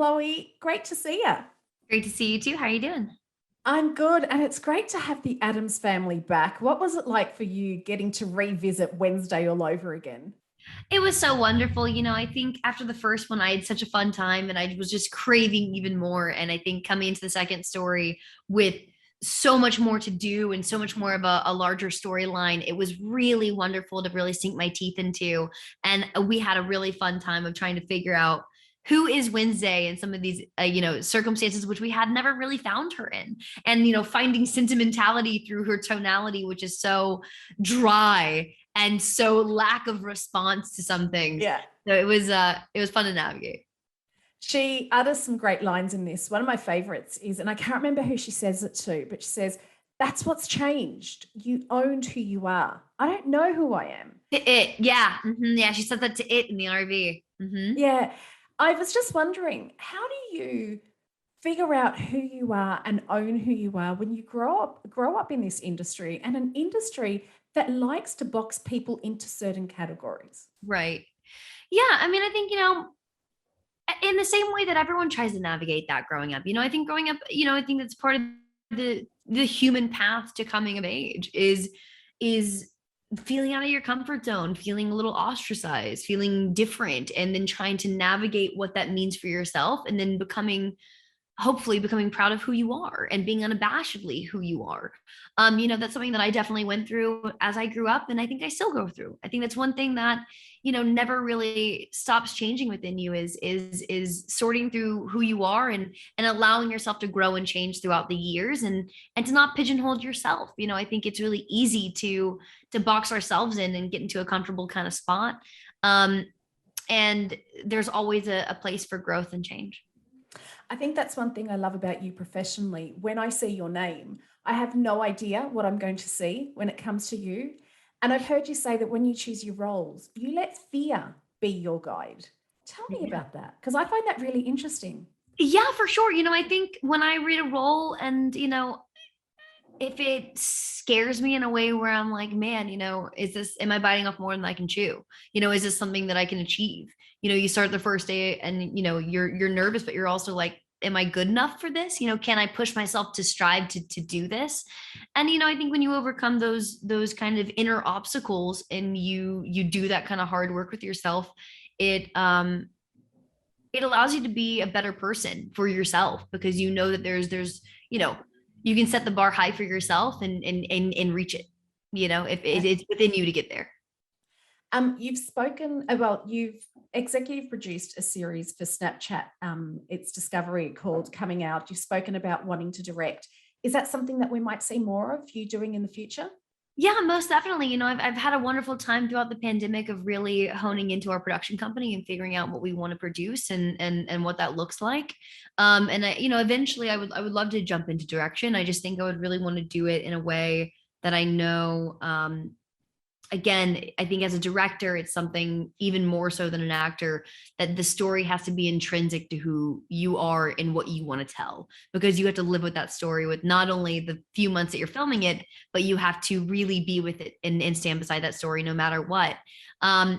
Chloe, great to see you. Great to see you too. How are you doing? I'm good, and it's great to have the Addams family back. What was it like for you getting to revisit Wednesday all over again? It was so wonderful. I think after the first one, I had such a fun time and I was just craving even more. And I think coming into the second story with so much more to do and so much more of a larger storyline, it was really wonderful to really sink my teeth into. And we had a really fun time of trying to figure out who is Wednesday and some of these, circumstances which we had never really found her in. And, finding sentimentality through her tonality, which is so dry and so lack of response to some things. Yeah. So it was fun to navigate. She utters some great lines in this. One of my favorites is, and I can't remember who she says it to, but she says, "That's what's changed. You owned who you are. I don't know who I am." Yeah, yeah. She said that to it in the RV. Yeah. I was just wondering, how do you figure out who you are and own who you are when you grow up in this industry, and an industry that likes to box people into certain categories? Right. Yeah. I mean, I think in the same way that everyone tries to navigate that growing up. I think growing up, I think that's part of the human path to coming of age is feeling out of your comfort zone, feeling a little ostracized, feeling different, and then trying to navigate what that means for yourself, and then hopefully becoming proud of who you are and being unabashedly who you are. That's something that I definitely went through as I grew up, and I think I still go through. I think that's one thing that never really stops changing within you is sorting through who you are, and allowing yourself to grow and change throughout the years, and to not pigeonhole yourself. I think it's really easy to box ourselves in and get into a comfortable kind of spot. And there's always a place for growth and change. I think that's one thing I love about you professionally. When I see your name, I have no idea what I'm going to see when it comes to you. And I've heard you say that when you choose your roles, you let fear be your guide. Tell me about that, because I find that really interesting. Yeah, for sure. I think when I read a role and, if it scares me in a way where I'm like, man, am I biting off more than I can chew? Is this something that I can achieve? You start the first day and, you're nervous, but you're also like, am I good enough for this? Can I push myself to strive to do this? And, I think when you overcome those kind of inner obstacles and you do that kind of hard work with yourself, it allows you to be a better person for yourself, because that there's you can set the bar high for yourself and reach it, if Yeah. it's within you to get there. You've spoken about, you've executive produced a series for Snapchat. It's Discovery, called Coming Out. You've spoken about wanting to direct. Is that something that we might see more of you doing in the future? Yeah, most definitely. I've had a wonderful time throughout the pandemic of really honing into our production company and figuring out what we want to produce and what that looks like. And eventually I would love to jump into direction. I just think I would really want to do it in a way that I know, again, I think as a director, it's something even more so than an actor, that the story has to be intrinsic to who you are and what you want to tell, because you have to live with that story with not only the few months that you're filming it, but you have to really be with it and stand beside that story no matter what. And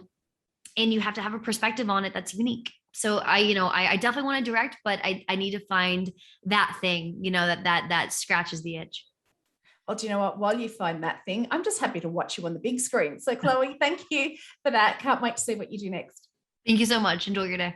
you have to have a perspective on it that's unique. So I definitely want to direct, but I need to find that thing, that scratches the itch. Well, do you know what? While you find that thing, I'm just happy to watch you on the big screen. So, Chloe, thank you for that. Can't wait to see what you do next. Thank you so much. Enjoy your day.